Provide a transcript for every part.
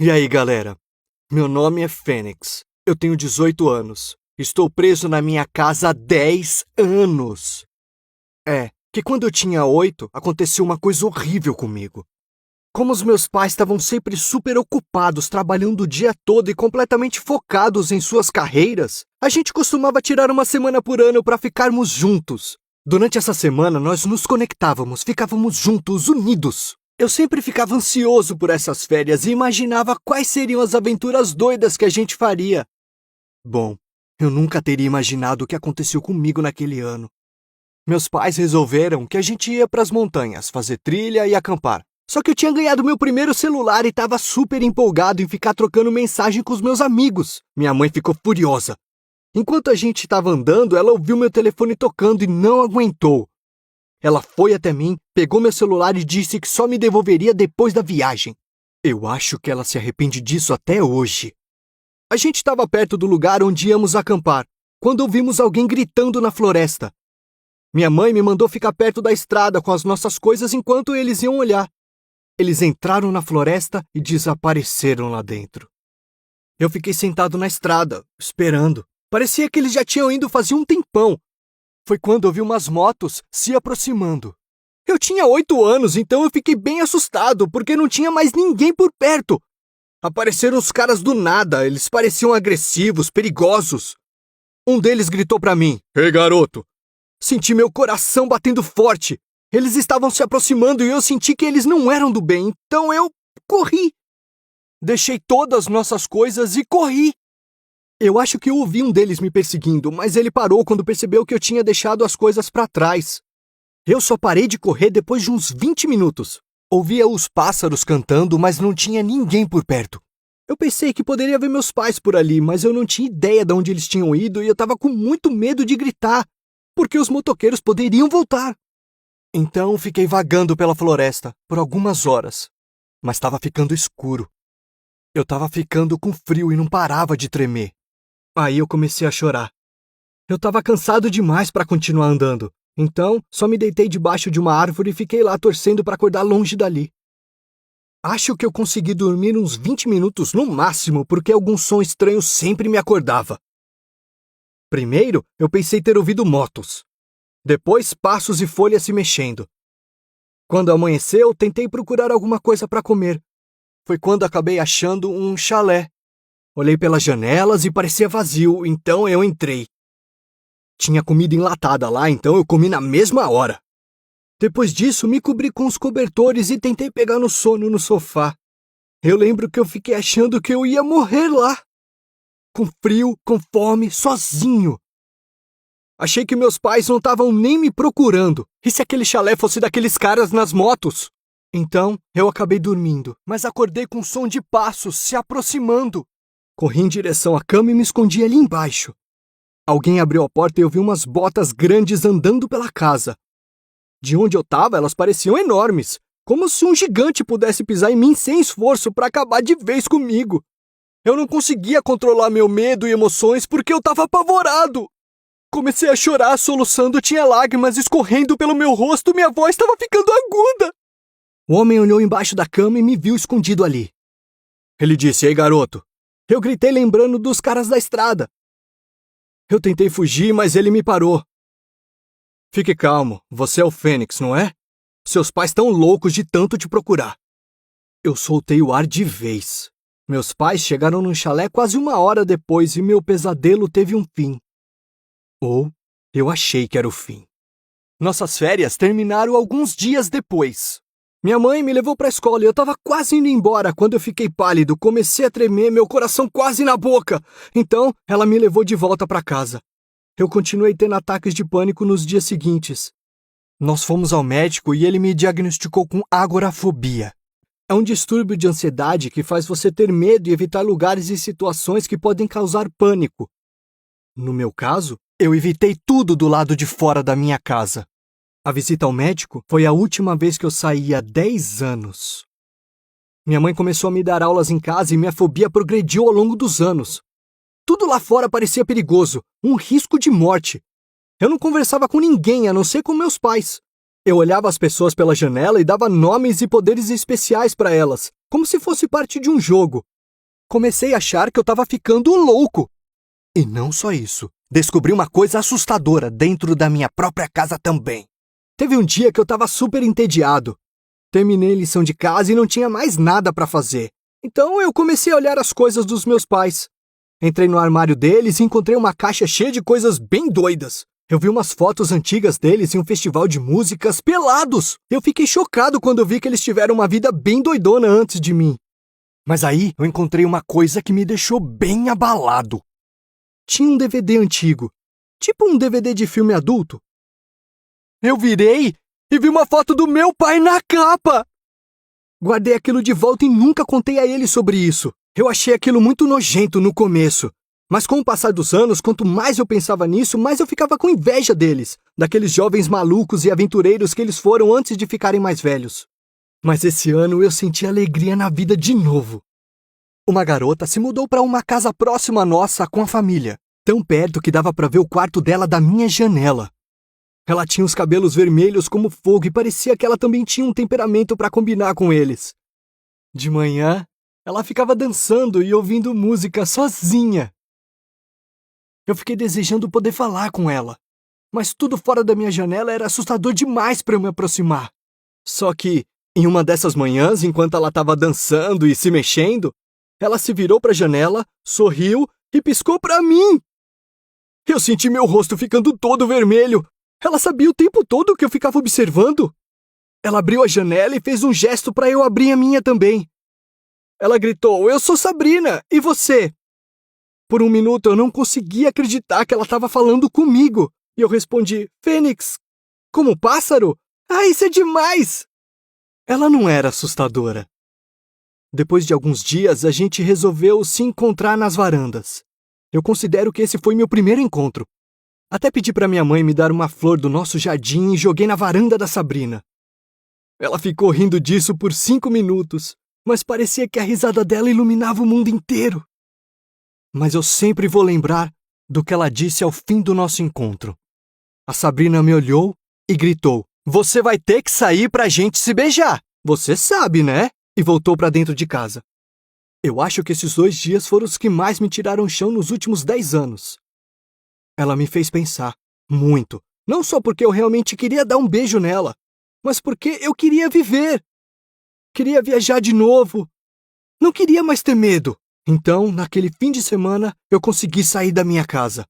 E aí, galera? Meu nome é Fênix. Eu tenho 18 anos. Estou preso na minha casa há 10 anos. Que quando eu tinha 8, aconteceu uma coisa horrível comigo. Como os meus pais estavam sempre super ocupados, trabalhando o dia todo e completamente focados em suas carreiras, a gente costumava tirar uma semana por ano para ficarmos juntos. Durante essa semana, nós nos conectávamos, ficávamos juntos, unidos. Eu sempre ficava ansioso por essas férias e imaginava quais seriam as aventuras doidas que a gente faria. Bom, eu nunca teria imaginado o que aconteceu comigo naquele ano. Meus pais resolveram que a gente ia para as montanhas, fazer trilha e acampar. Só que eu tinha ganhado meu primeiro celular e estava super empolgado em ficar trocando mensagem com os meus amigos. Minha mãe ficou furiosa. Enquanto a gente estava andando, ela ouviu meu telefone tocando e não aguentou. Ela foi até mim, pegou meu celular e disse que só me devolveria depois da viagem. Eu acho que ela se arrepende disso até hoje. A gente estava perto do lugar onde íamos acampar, quando ouvimos alguém gritando na floresta. Minha mãe me mandou ficar perto da estrada com as nossas coisas enquanto eles iam olhar. Eles entraram na floresta e desapareceram lá dentro. Eu fiquei sentado na estrada, esperando. Parecia que eles já tinham ido fazia um tempão. Foi quando eu vi umas motos se aproximando. Eu tinha 8 anos, então eu fiquei bem assustado, porque não tinha mais ninguém por perto. Apareceram os caras do nada, eles pareciam agressivos, perigosos. Um deles gritou pra mim: "Ei, garoto!" Senti meu coração batendo forte. Eles estavam se aproximando e eu senti que eles não eram do bem, então eu corri. Deixei todas as nossas coisas e corri. Eu acho que eu ouvi um deles me perseguindo, mas ele parou quando percebeu que eu tinha deixado as coisas pra trás. Eu só parei de correr depois de uns 20 minutos. Ouvia os pássaros cantando, mas não tinha ninguém por perto. Eu pensei que poderia ver meus pais por ali, mas eu não tinha ideia de onde eles tinham ido e eu estava com muito medo de gritar, porque os motoqueiros poderiam voltar. Então fiquei vagando pela floresta por algumas horas, mas estava ficando escuro. Eu estava ficando com frio e não parava de tremer. Aí eu comecei a chorar. Eu estava cansado demais para continuar andando, então só me deitei debaixo de uma árvore e fiquei lá torcendo para acordar longe dali. Acho que eu consegui dormir uns 20 minutos no máximo, porque algum som estranho sempre me acordava. Primeiro, eu pensei ter ouvido motos. Depois, passos e folhas se mexendo. Quando amanheceu, tentei procurar alguma coisa para comer. Foi quando acabei achando um chalé. Olhei pelas janelas e parecia vazio, então eu entrei. Tinha comida enlatada lá, então eu comi na mesma hora. Depois disso, me cobri com os cobertores e tentei pegar no sono no sofá. Eu lembro que eu fiquei achando que eu ia morrer lá. Com frio, com fome, sozinho. Achei que meus pais não estavam nem me procurando. E se aquele chalé fosse daqueles caras nas motos? Então, eu acabei dormindo, mas acordei com um som de passos se aproximando. Corri em direção à cama e me escondi ali embaixo. Alguém abriu a porta e eu vi umas botas grandes andando pela casa. De onde eu estava, elas pareciam enormes, como se um gigante pudesse pisar em mim sem esforço para acabar de vez comigo. Eu não conseguia controlar meu medo e emoções porque eu estava apavorado. Comecei a chorar, soluçando, tinha lágrimas escorrendo pelo meu rosto, minha voz estava ficando aguda. O homem olhou embaixo da cama e me viu escondido ali. Ele disse: "Ei, garoto." Eu gritei lembrando dos caras da estrada. Eu tentei fugir, mas ele me parou. "Fique calmo, você é o Fênix, não é? Seus pais estão loucos de tanto te procurar." Eu soltei o ar de vez. Meus pais chegaram no chalé quase uma hora depois e meu pesadelo teve um fim. Ou eu achei que era o fim. Nossas férias terminaram alguns dias depois. Minha mãe me levou para a escola e eu estava quase indo embora quando eu fiquei pálido, comecei a tremer, meu coração quase na boca. Então, ela me levou de volta para casa. Eu continuei tendo ataques de pânico nos dias seguintes. Nós fomos ao médico e ele me diagnosticou com agorafobia. É um distúrbio de ansiedade que faz você ter medo e evitar lugares e situações que podem causar pânico. No meu caso, eu evitei tudo do lado de fora da minha casa. A visita ao médico foi a última vez que eu saí há 10 anos. Minha mãe começou a me dar aulas em casa e minha fobia progrediu ao longo dos anos. Tudo lá fora parecia perigoso, um risco de morte. Eu não conversava com ninguém a não ser com meus pais. Eu olhava as pessoas pela janela e dava nomes e poderes especiais para elas, como se fosse parte de um jogo. Comecei a achar que eu estava ficando louco. E não só isso, descobri uma coisa assustadora dentro da minha própria casa também. Teve um dia que eu estava super entediado. Terminei a lição de casa e não tinha mais nada para fazer. Então eu comecei a olhar as coisas dos meus pais. Entrei no armário deles e encontrei uma caixa cheia de coisas bem doidas. Eu vi umas fotos antigas deles em um festival de músicas pelados. Eu fiquei chocado quando eu vi que eles tiveram uma vida bem doidona antes de mim. Mas aí eu encontrei uma coisa que me deixou bem abalado. Tinha um DVD antigo, tipo um DVD de filme adulto. Eu virei e vi uma foto do meu pai na capa. Guardei aquilo de volta e nunca contei a ele sobre isso. Eu achei aquilo muito nojento no começo. Mas com o passar dos anos, quanto mais eu pensava nisso, mais eu ficava com inveja deles, daqueles jovens malucos e aventureiros que eles foram antes de ficarem mais velhos. Mas esse ano eu senti alegria na vida de novo. Uma garota se mudou para uma casa próxima à nossa com a família, tão perto que dava para ver o quarto dela da minha janela. Ela tinha os cabelos vermelhos como fogo e parecia que ela também tinha um temperamento para combinar com eles. De manhã, ela ficava dançando e ouvindo música sozinha. Eu fiquei desejando poder falar com ela, mas tudo fora da minha janela era assustador demais para eu me aproximar. Só que, em uma dessas manhãs, enquanto ela estava dançando e se mexendo, ela se virou para a janela, sorriu e piscou para mim. Eu senti meu rosto ficando todo vermelho. Ela sabia o tempo todo que eu ficava observando. Ela abriu a janela e fez um gesto para eu abrir a minha também. Ela gritou: "Eu sou Sabrina, e você?" Por um minuto eu não conseguia acreditar que ela estava falando comigo. E eu respondi: "Fênix, como pássaro? Ah, isso é demais!" Ela não era assustadora. Depois de alguns dias, a gente resolveu se encontrar nas varandas. Eu considero que esse foi meu primeiro encontro. Até pedi para minha mãe me dar uma flor do nosso jardim e joguei na varanda da Sabrina. Ela ficou rindo disso por 5 minutos, mas parecia que a risada dela iluminava o mundo inteiro. Mas eu sempre vou lembrar do que ela disse ao fim do nosso encontro. A Sabrina me olhou e gritou: "Você vai ter que sair pra gente se beijar. Você sabe, né?" E voltou pra dentro de casa. Eu acho que esses 2 dias foram os que mais me tiraram o chão nos últimos 10 anos. Ela me fez pensar muito, não só porque eu realmente queria dar um beijo nela, mas porque eu queria viver. Queria viajar de novo. Não queria mais ter medo. Então, naquele fim de semana, eu consegui sair da minha casa.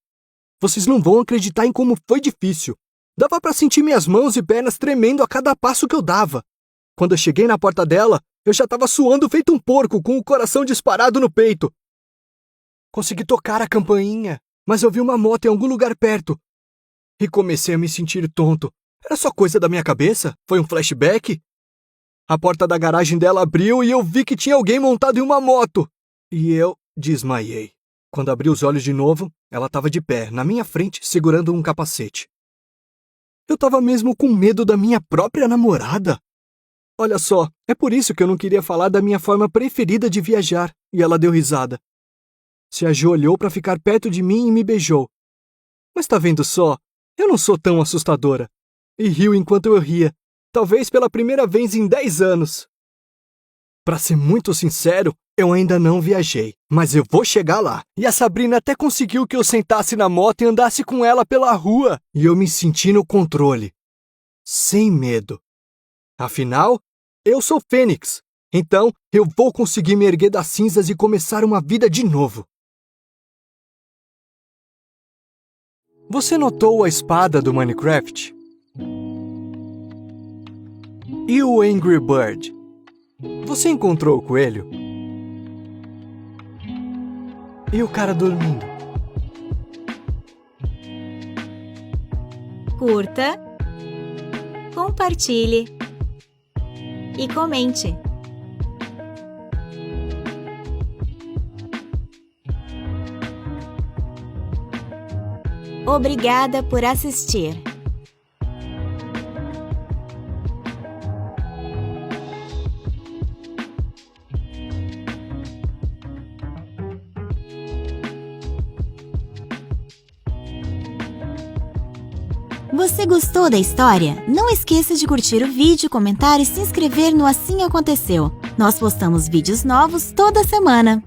Vocês não vão acreditar em como foi difícil. Dava para sentir minhas mãos e pernas tremendo a cada passo que eu dava. Quando eu cheguei na porta dela, eu já estava suando feito um porco, com o coração disparado no peito. Consegui tocar a campainha, mas eu vi uma moto em algum lugar perto. E comecei a me sentir tonto. Era só coisa da minha cabeça? Foi um flashback? A porta da garagem dela abriu e eu vi que tinha alguém montado em uma moto. E eu desmaiei. Quando abri os olhos de novo, ela estava de pé, na minha frente, segurando um capacete. Eu estava mesmo com medo da minha própria namorada. Olha só, é por isso que eu não queria falar da minha forma preferida de viajar. E ela deu risada. Se ajoelhou para ficar perto de mim e me beijou. Mas tá vendo só? Eu não sou tão assustadora. E riu enquanto eu ria. Talvez pela primeira vez em 10 anos. Para ser muito sincero, eu ainda não viajei, mas eu vou chegar lá. E a Sabrina até conseguiu que eu sentasse na moto e andasse com ela pela rua. E eu me senti no controle. Sem medo. Afinal, eu sou Fênix. Então, eu vou conseguir me erguer das cinzas e começar uma vida de novo. Você notou a espada do Minecraft? E o Angry Bird? Você encontrou o coelho? E o cara dormindo? Curta, compartilhe e comente. Obrigada por assistir. Você gostou da história? Não esqueça de curtir o vídeo, comentar e se inscrever no Assim Aconteceu. Nós postamos vídeos novos toda semana.